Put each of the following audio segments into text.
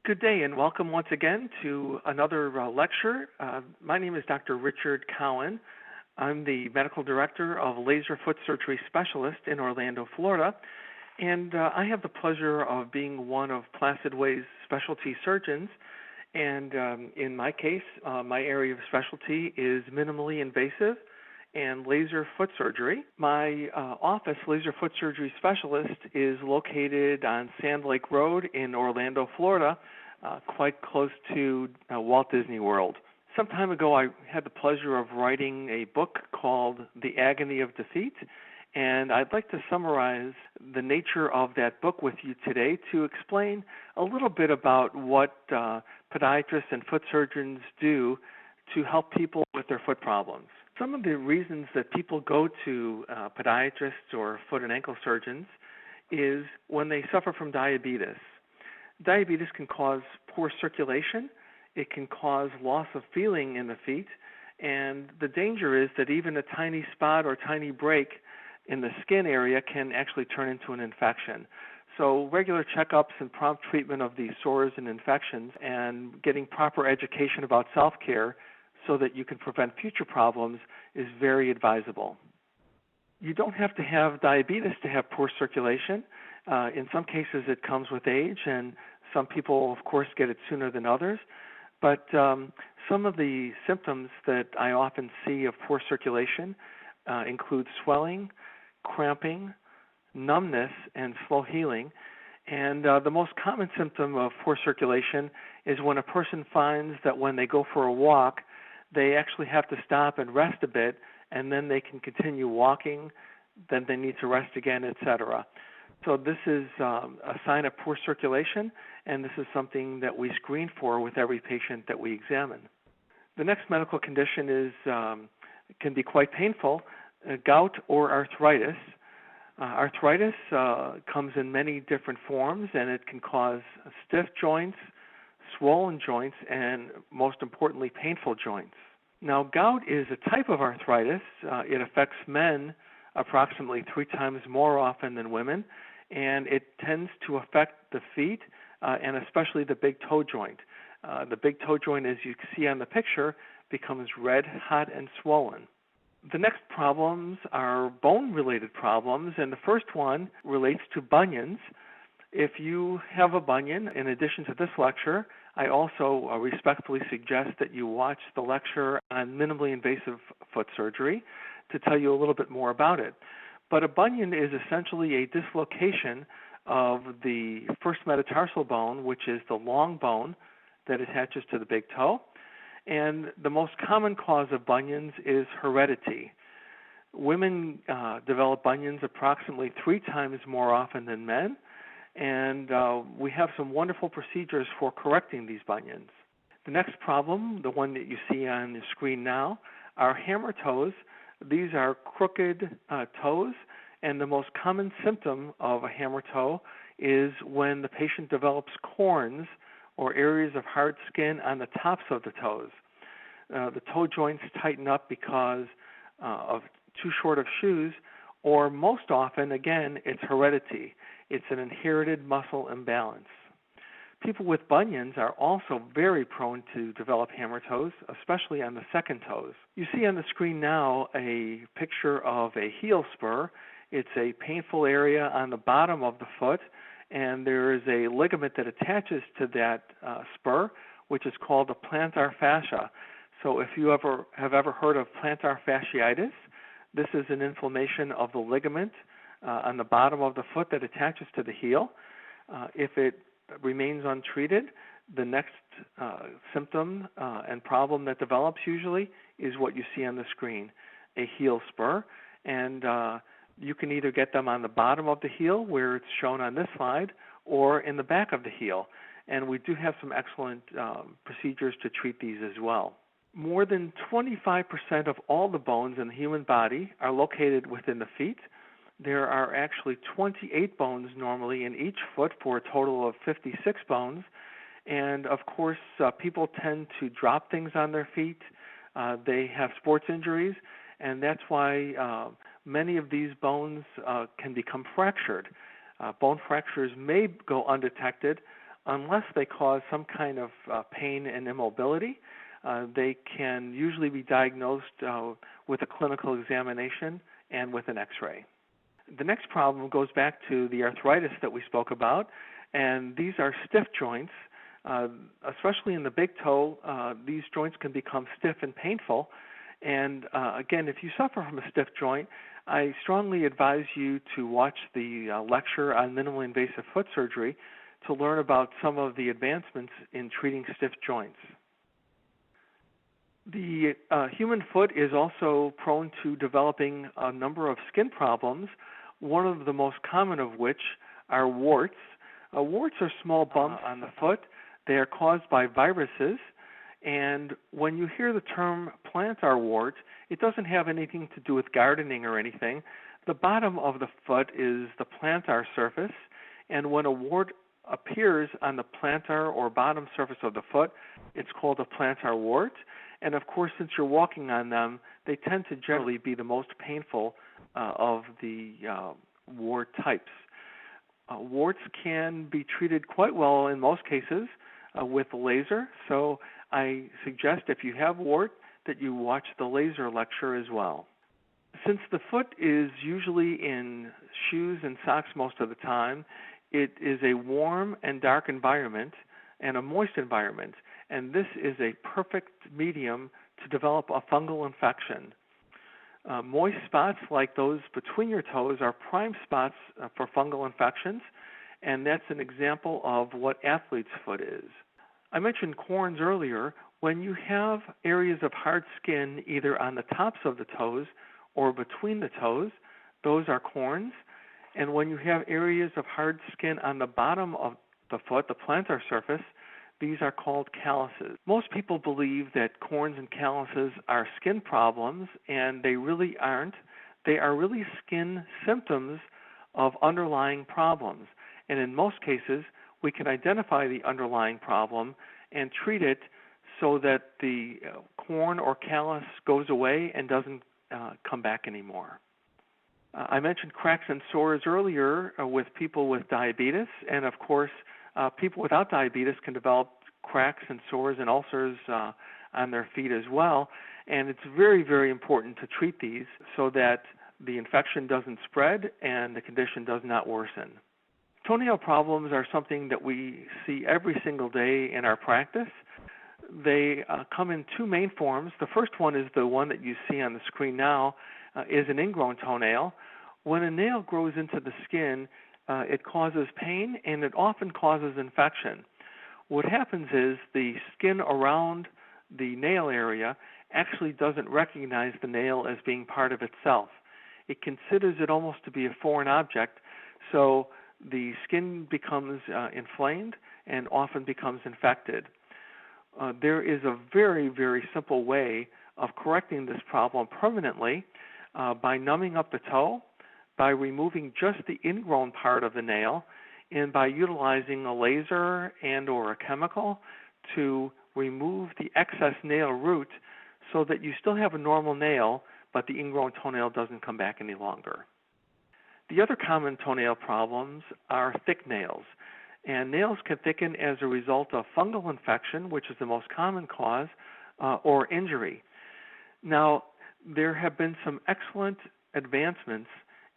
Good day and welcome once again to another lecture. My name is Dr. Richard Cowin. I'm the Medical Director of Laser Foot Surgery Specialist in Orlando, Florida, and I have the pleasure of being one of PlacidWay's specialty surgeons. And in my case, my area of specialty is minimally invasive and laser foot surgery. My office, Laser Foot Surgery Specialist, is located on Sand Lake Road in Orlando, Florida, quite close to Walt Disney World. Some time ago, I had the pleasure of writing a book called The Agony of DA-Feet, and I'd like to summarize the nature of that book with you today to explain a little bit about what podiatrists and foot surgeons do to help people with their foot problems. Some of the reasons that people go to podiatrists or foot and ankle surgeons is when they suffer from diabetes. Diabetes can cause poor circulation, it can cause loss of feeling in the feet, and the danger is that even a tiny spot or tiny break in the skin area can actually turn into an infection. So regular checkups and prompt treatment of these sores and infections and getting proper education about self-care so that you can prevent future problems is very advisable. You don't have to have diabetes to have poor circulation. In some cases it comes with age, and some people, of course, get it sooner than others. But some of the symptoms that I often see of poor circulation include swelling, cramping, numbness, and slow healing. And the most common symptom of poor circulation is when a person finds that when they go for a walk, they actually have to stop and rest a bit, and then they can continue walking, then they need to rest again, etc. So this is a sign of poor circulation, and this is something that we screen for with every patient that we examine. The next medical condition is can be quite painful, gout or arthritis. Arthritis comes in many different forms, and it can cause stiff joints, swollen joints, and most importantly, painful joints. Now, gout is a type of arthritis. It affects men approximately 3 times more often than women, and it tends to affect the feet and especially the big toe joint. The big toe joint, as you see on the picture, becomes red, hot, and swollen. The next problems are bone-related problems, and the first one relates to bunions. If you have a bunion, in addition to this lecture, I also respectfully suggest that you watch the lecture on minimally invasive foot surgery to tell you a little bit more about it. But a bunion is essentially a dislocation of the first metatarsal bone, which is the long bone that attaches to the big toe. And the most common cause of bunions is heredity. Women develop bunions approximately 3 times more often than men, and we have some wonderful procedures for correcting these bunions. The next problem, the one that you see on the screen now, are hammer toes. These are crooked toes, and the most common symptom of a hammer toe is when the patient develops corns or areas of hard skin on the tops of the toes. The toe joints tighten up because of too short of shoes, or most often, again, it's heredity. It's an inherited muscle imbalance. People with bunions are also very prone to develop hammer toes, especially on the second toes. You see on the screen now a picture of a heel spur. It's a painful area on the bottom of the foot, and there is a ligament that attaches to that spur, which is called the plantar fascia. So if you have ever heard of plantar fasciitis, this is an inflammation of the ligament on the bottom of the foot that attaches to the heel. If it remains untreated, the next symptom and problem that develops usually is what you see on the screen, a heel spur. And you can either get them on the bottom of the heel, where it's shown on this slide, or in the back of the heel. And we do have some excellent procedures to treat these as well. More than 25% of all the bones in the human body are located within the feet. There are actually 28 bones normally in each foot for a total of 56 bones. And of course, people tend to drop things on their feet. They have sports injuries, and that's why many of these bones can become fractured. Bone fractures may go undetected unless they cause some kind of pain and immobility, they can usually be diagnosed with a clinical examination and with an X-ray. The next problem goes back to the arthritis that we spoke about, and these are stiff joints. Especially in the big toe, these joints can become stiff and painful. And again, if you suffer from a stiff joint, I strongly advise you to watch the lecture on minimally invasive foot surgery to learn about some of the advancements in treating stiff joints. The human foot is also prone to developing a number of skin problems, one of the most common of which are warts. Warts are small bumps on the foot. They are caused by viruses, and when you hear the term plantar wart, it doesn't have anything to do with gardening or anything. The bottom of the foot is the plantar surface, and when a wart appears on the plantar or bottom surface of the foot, it's called a plantar wart. And of course, since you're walking on them, they tend to generally be the most painful of the wart types. Warts can be treated quite well in most cases with laser, so I suggest if you have wart that you watch the laser lecture as well. Since the foot is usually in shoes and socks most of the time, it is a warm and dark environment and a moist environment, and this is a perfect medium to develop a fungal infection. Moist spots like those between your toes are prime spots for fungal infections, and that's an example of what athlete's foot is. I mentioned corns earlier. When you have areas of hard skin either on the tops of the toes or between the toes, those are corns. And when you have areas of hard skin on the bottom of the foot, the plantar surface, these are called calluses. Most people believe that corns and calluses are skin problems, and they really aren't. They are really skin symptoms of underlying problems. And in most cases, we can identify the underlying problem and treat it so that the corn or callus goes away and doesn't come back anymore. I mentioned cracks and sores earlier with people with diabetes, and of course, people without diabetes can develop cracks and sores and ulcers on their feet as well, and it's very, very important to treat these so that the infection doesn't spread and the condition does not worsen. Toenail problems are something that we see every single day in our practice. They come in two main forms. The first one is the one that you see on the screen now, is an ingrown toenail. When a nail grows into the skin, it causes pain and it often causes infection. What happens is the skin around the nail area actually doesn't recognize the nail as being part of itself. It considers it almost to be a foreign object, so the skin becomes inflamed and often becomes infected. There is a very, very simple way of correcting this problem permanently by numbing up the toe, by removing just the ingrown part of the nail, and by utilizing a laser and or a chemical to remove the excess nail root so that you still have a normal nail, but the ingrown toenail doesn't come back any longer. The other common toenail problems are thick nails, and nails can thicken as a result of fungal infection, which is the most common cause, or injury. Now, there have been some excellent advancements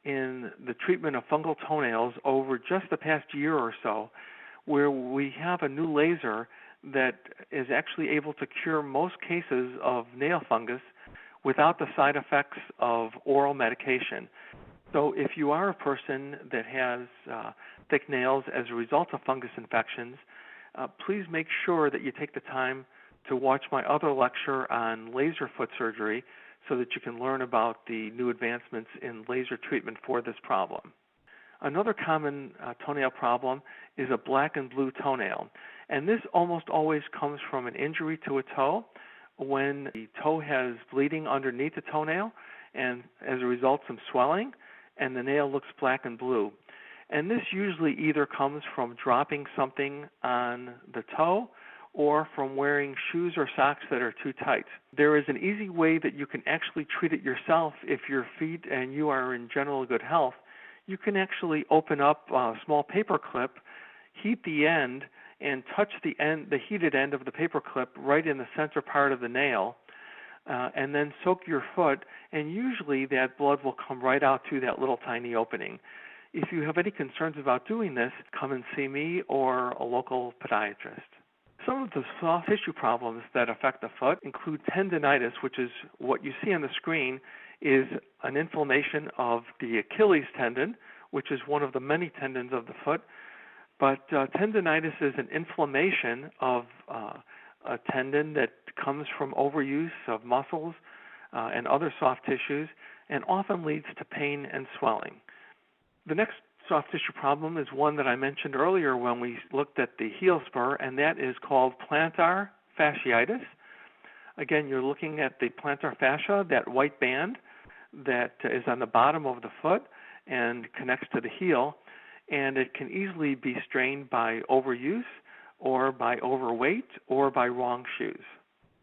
in the treatment of fungal toenails over just the past year or so, where we have a new laser that is actually able to cure most cases of nail fungus without the side effects of oral medication. So if you are a person that has thick nails as a result of fungus infections, please make sure that you take the time to watch my other lecture on laser foot surgery so that you can learn about the new advancements in laser treatment for this problem. Another common toenail problem is a black and blue toenail, and this almost always comes from an injury to a toe when the toe has bleeding underneath the toenail and as a result some swelling, and the nail looks black and blue. And this usually either comes from dropping something on the toe or from wearing shoes or socks that are too tight. There is an easy way that you can actually treat it yourself if your feet and you are in general good health. You can actually open up a small paper clip, heat the end, and touch the heated end of the paper clip right in the center part of the nail, and then soak your foot, and usually that blood will come right out through that little tiny opening. If you have any concerns about doing this, come and see me or a local podiatrist. Some of the soft tissue problems that affect the foot include tendonitis, which is what you see on the screen, is an inflammation of the Achilles tendon, which is one of the many tendons of the foot. But tendonitis is an inflammation of a tendon that comes from overuse of muscles and other soft tissues, and often leads to pain and swelling. The next soft tissue problem is one that I mentioned earlier when we looked at the heel spur, and that is called plantar fasciitis. Again, you're looking at the plantar fascia, that white band that is on the bottom of the foot and connects to the heel, and it can easily be strained by overuse or by overweight or by wrong shoes.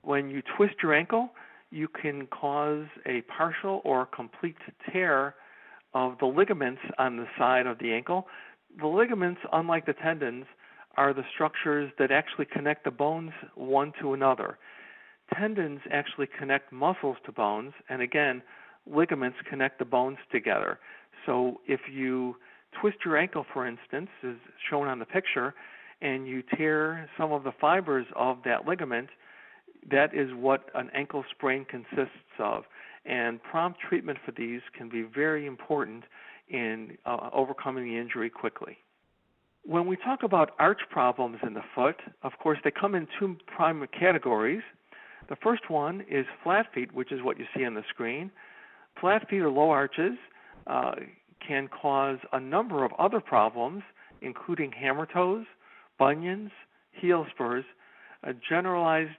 When you twist your ankle, you can cause a partial or complete tear of the ligaments on the side of the ankle. The ligaments, unlike the tendons, are the structures that actually connect the bones one to another. Tendons actually connect muscles to bones, and again, ligaments connect the bones together. So if you twist your ankle, for instance, as shown on the picture, and you tear some of the fibers of that ligament, that is what an ankle sprain consists of. And prompt treatment for these can be very important in overcoming the injury quickly. When we talk about arch problems in the foot, of course, they come in two primary categories. The first one is flat feet, which is what you see on the screen. Flat feet or low arches can cause a number of other problems, including hammer toes, bunions, heel spurs, a generalized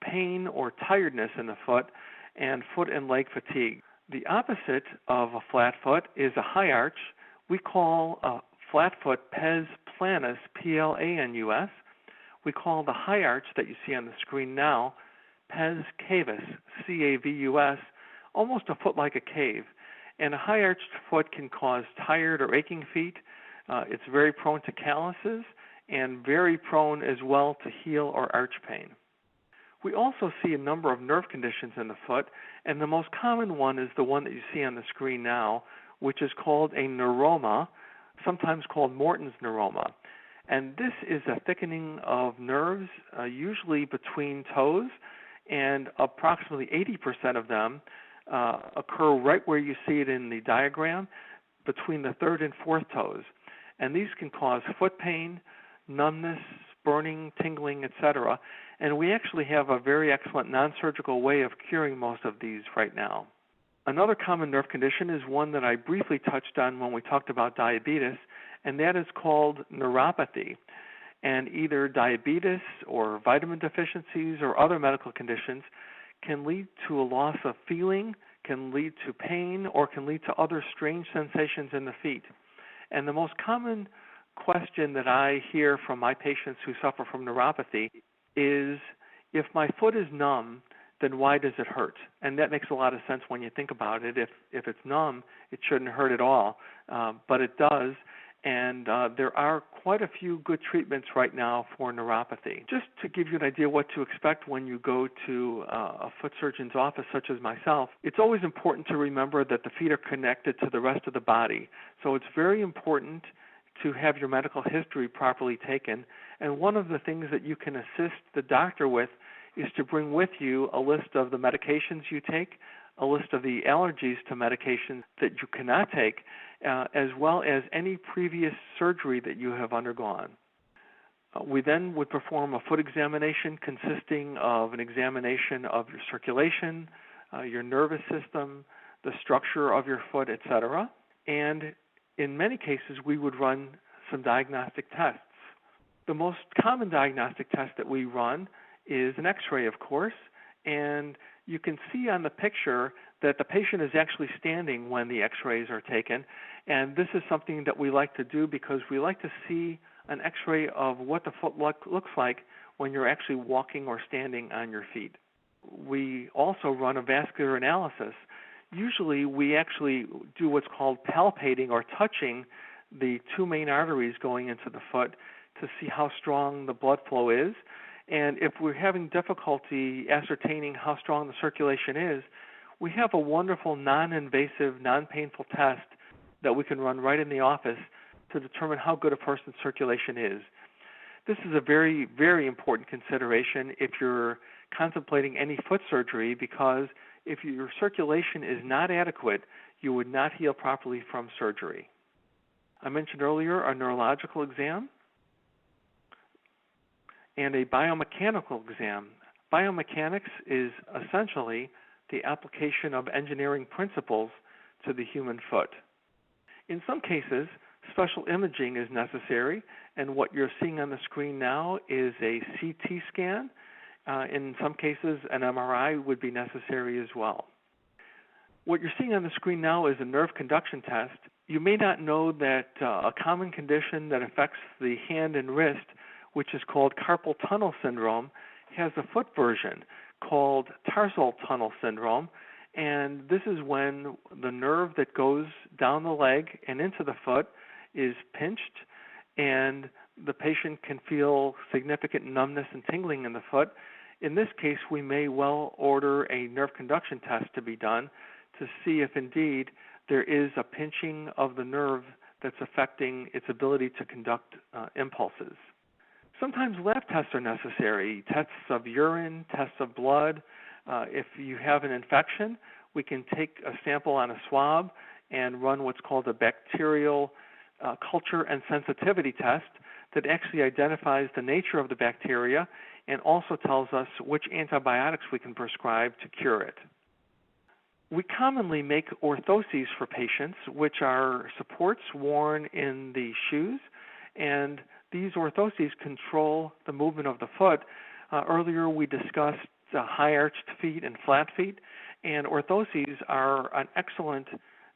pain or tiredness in the foot, and foot and leg fatigue. The opposite of a flat foot is a high arch. We call a flat foot pes planus, P-L-A-N-U-S. We call the high arch that you see on the screen now pes cavus, C-A-V-U-S, almost a foot like a cave. And a high arched foot can cause tired or aching feet. It's very prone to calluses and very prone as well to heel or arch pain. We also see a number of nerve conditions in the foot, and the most common one is the one that you see on the screen now, which is called a neuroma, sometimes called Morton's neuroma. And this is a thickening of nerves, usually between toes, and approximately 80% of them occur right where you see it in the diagram, between the third and fourth toes. And these can cause foot pain, numbness, burning, tingling, etc. And we actually have a very excellent non-surgical way of curing most of these right now. Another common nerve condition is one that I briefly touched on when we talked about diabetes, and that is called neuropathy. And either diabetes or vitamin deficiencies or other medical conditions can lead to a loss of feeling, can lead to pain, or can lead to other strange sensations in the feet. And the most common question that I hear from my patients who suffer from neuropathy is, if my foot is numb, then why does it hurt? And that makes a lot of sense when you think about it. If it's numb, it shouldn't hurt at all, but it does. And there are quite a few good treatments right now for neuropathy. Just to give you an idea what to expect when you go to a foot surgeon's office such as myself, it's always important to remember that the feet are connected to the rest of the body. So it's very important to have your medical history properly taken. And one of the things that you can assist the doctor with is to bring with you a list of the medications you take, a list of the allergies to medications that you cannot take, as well as any previous surgery that you have undergone. We then would perform a foot examination consisting of an examination of your circulation, your nervous system, the structure of your foot, etc. And in many cases, we would run some diagnostic tests. The most common diagnostic test that we run is an X-ray, of course, and you can see on the picture that the patient is actually standing when the X-rays are taken, and this is something that we like to do because we like to see an X-ray of what the foot looks like when you're actually walking or standing on your feet. We also run a vascular analysis. Usually we actually do what's called palpating or touching the two main arteries going into the foot to see how strong the blood flow is. And if we're having difficulty ascertaining how strong the circulation is, we have a wonderful non-invasive, non-painful test that we can run right in the office to determine how good a person's circulation is. This is a very, very important consideration if you're contemplating any foot surgery, because if your circulation is not adequate, you would not heal properly from surgery. I mentioned earlier a neurological exam and a biomechanical exam. Biomechanics is essentially the application of engineering principles to the human foot. In some cases, special imaging is necessary, and what you're seeing on the screen now is a CT scan. In some cases, an MRI would be necessary as well. What you're seeing on the screen now is a nerve conduction test. You may not know that a common condition that affects the hand and wrist, which is called carpal tunnel syndrome, has a foot version called tarsal tunnel syndrome, and this is when the nerve that goes down the leg and into the foot is pinched, and the patient can feel significant numbness and tingling in the foot. In this case, we may well order a nerve conduction test to be done to see if indeed there is a pinching of the nerve that's affecting its ability to conduct impulses. Sometimes lab tests are necessary, tests of urine, tests of blood. If you have an infection, we can take a sample on a swab and run what's called a bacterial culture and sensitivity test that actually identifies the nature of the bacteria and also tells us which antibiotics we can prescribe to cure it. We commonly make orthoses for patients, which are supports worn in the shoes, and these orthoses control the movement of the foot. Earlier we discussed high-arched feet and flat feet, and orthoses are an excellent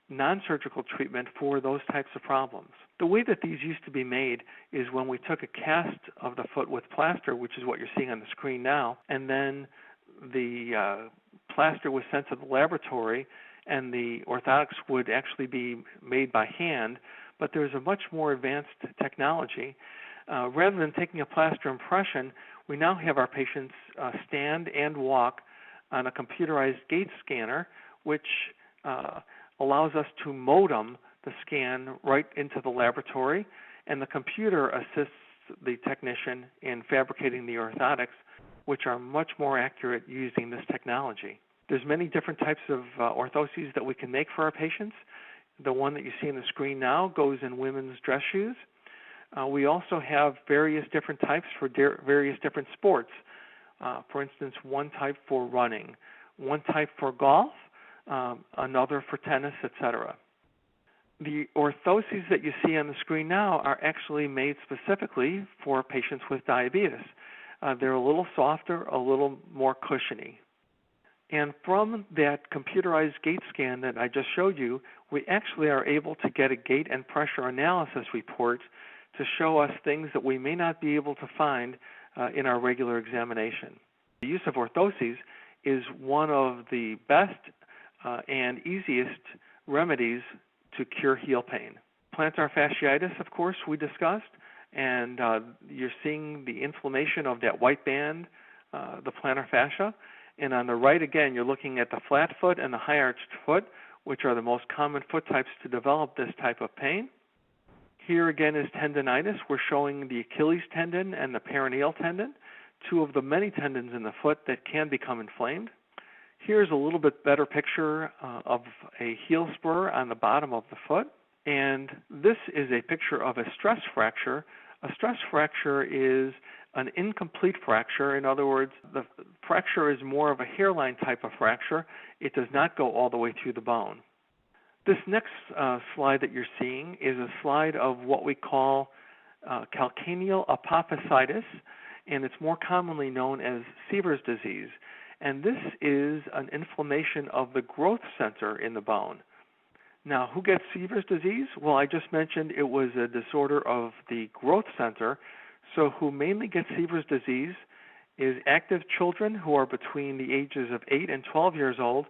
non-surgical treatment for those types of problems. The way that these used to be made is when we took a cast of the foot with plaster, which is what you're seeing on the screen now, and then the plaster was sent to the laboratory, and the orthotics would actually be made by hand, but there's a much more advanced technology. Rather than taking a plaster impression, we now have our patients stand and walk on a computerized Gait scanner, which allows us to modem the scan right into the laboratory, and the computer assists the technician in fabricating the orthotics, which are much more accurate using this technology. There's many different types of orthoses that we can make for our patients. The one that you see on the screen now goes in women's dress shoes. We also have various different types for various different sports. For instance, one type for running, one type for golf, another for tennis, etc. The orthoses that you see on the screen now are actually made specifically for patients with diabetes. They're a little softer, a little more cushiony. And from that computerized Gait scan that I just showed you, we actually are able to get a gait and pressure analysis report to show us things that we may not be able to find in our regular examination. The use of orthoses is one of the best and easiest remedies to cure heel pain. Plantar fasciitis, of course, we discussed, and you're seeing the inflammation of that white band, the plantar fascia. And on the right, again, you're looking at the flat foot and the high-arched foot, which are the most common foot types to develop this type of pain. Here again is tendonitis. We're showing the Achilles tendon and the peroneal tendon, two of the many tendons in the foot that can become inflamed. Here's a little bit better picture of a heel spur on the bottom of the foot. And this is a picture of a stress fracture. A stress fracture is an incomplete fracture. In other words, the fracture is more of a hairline type of fracture. It does not go all the way through the bone. This next slide that you're seeing is a slide of what we call calcaneal apophysitis, and it's more commonly known as Sever's disease. And this is an inflammation of the growth center in the bone. Now, who gets Sever's disease? Well, I just mentioned it was a disorder of the growth center. So who mainly gets Sever's disease is active children who are between the ages of 8 and 12 years old,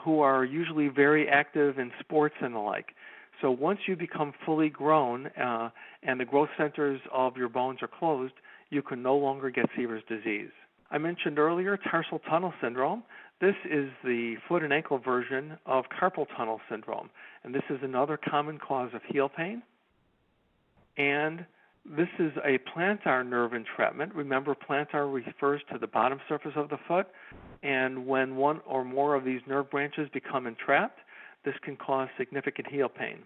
who are usually very active in sports and the like. So once you become fully grown and the growth centers of your bones are closed, you can no longer get Sever's disease. I mentioned earlier tarsal tunnel syndrome. This is the foot and ankle version of carpal tunnel syndrome, and this is another common cause of heel pain. And this is a plantar nerve entrapment. Remember, plantar refers to the bottom surface of the foot, and when one or more of these nerve branches become entrapped, this can cause significant heel pain.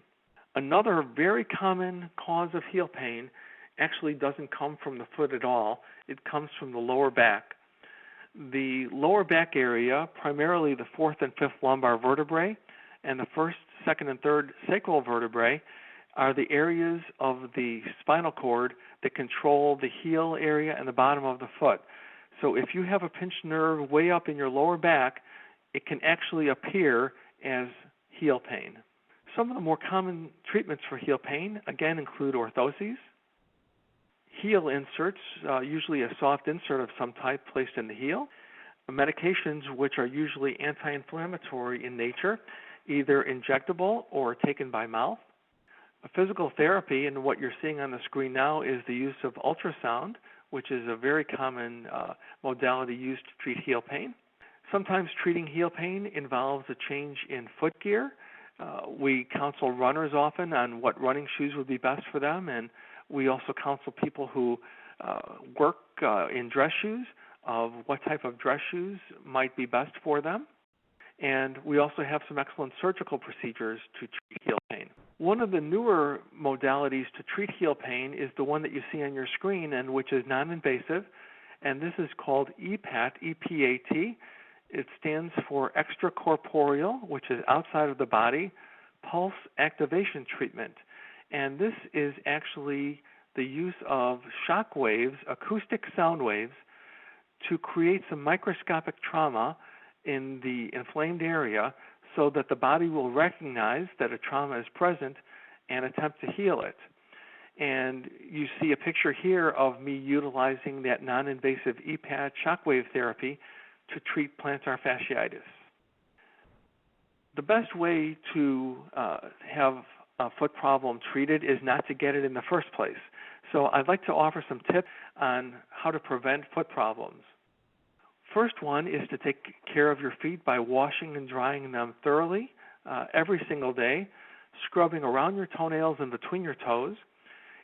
Another very common cause of heel pain actually doesn't come from the foot at all. It comes from the lower back. The lower back area, primarily the fourth and fifth lumbar vertebrae, and the first, second, and third sacral vertebrae, are the areas of the spinal cord that control the heel area and the bottom of the foot. So if you have a pinched nerve way up in your lower back, it can actually appear as heel pain. Some of the more common treatments for heel pain, again, include orthoses, heel inserts, usually a soft insert of some type placed in the heel, medications which are usually anti-inflammatory in nature, either injectable or taken by mouth. Physical therapy, and what you're seeing on the screen now is the use of ultrasound, which is a very common modality used to treat heel pain. Sometimes treating heel pain involves a change in foot gear. We counsel runners often on what running shoes would be best for them, and we also counsel people who work in dress shoes of what type of dress shoes might be best for them. And we also have some excellent surgical procedures to treat heel pain. One of the newer modalities to treat heel pain is the one that you see on your screen, and which is non-invasive, and this is called EPAT, E-P-A-T. It stands for extracorporeal, which is outside of the body, pulse activation treatment. And this is actually the use of shock waves, acoustic sound waves, to create some microscopic trauma in the inflamed area so that the body will recognize that a trauma is present and attempt to heal it. And you see a picture here of me utilizing that non-invasive EPAT shockwave therapy to treat plantar fasciitis. The best way to have a foot problem treated is not to get it in the first place. So I'd like to offer some tips on how to prevent foot problems. First one is to take care of your feet by washing and drying them thoroughly every single day, scrubbing around your toenails and between your toes.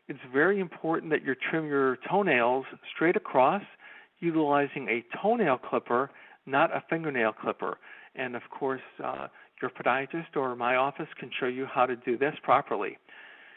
It's very important that you trim your toenails straight across, utilizing a toenail clipper, not a fingernail clipper. And of course, your podiatrist or my office can show you how to do this properly.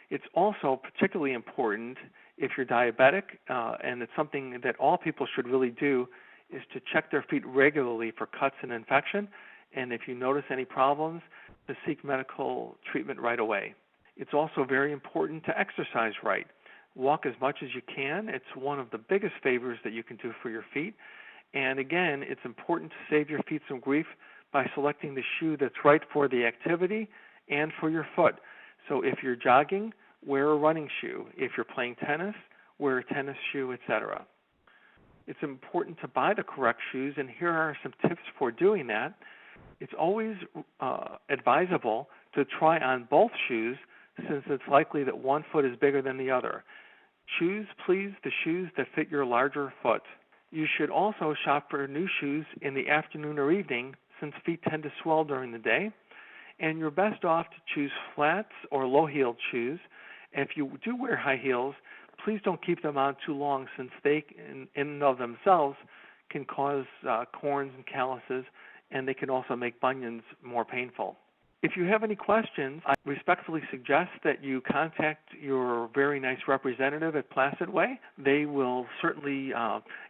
It's also particularly important if you're diabetic, and it's something that all people should really do, is to check their feet regularly for cuts and infection, and if you notice any problems, to seek medical treatment right away. It's also very important to exercise right. Walk as much as you can. It's one of the biggest favors that you can do for your feet. And again, it's important to save your feet some grief by selecting the shoe that's right for the activity and for your foot. So if you're jogging, wear a running shoe. If you're playing tennis, wear a tennis shoe, etc. It's important to buy the correct shoes, and here are some tips for doing that. It's always advisable to try on both shoes, since it's likely that one foot is bigger than the other. Choose, please, the shoes that fit your larger foot. You should also shop for new shoes in the afternoon or evening, since feet tend to swell during the day. And you're best off to choose flats or low-heeled shoes. And if you do wear high heels, please don't keep them on too long, since they, in and of themselves, can cause corns and calluses, and they can also make bunions more painful. If you have any questions, I respectfully suggest that you contact your very nice representative at PlacidWay. They will certainly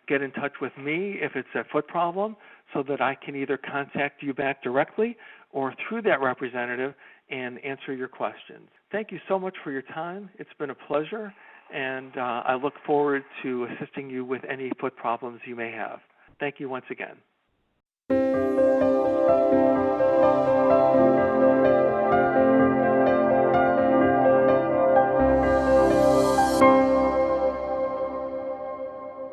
get in touch with me if it's a foot problem, so that I can either contact you back directly or through that representative and answer your questions. Thank you so much for your time. It's been a pleasure, and I look forward to assisting you with any foot problems you may have. Thank you once again.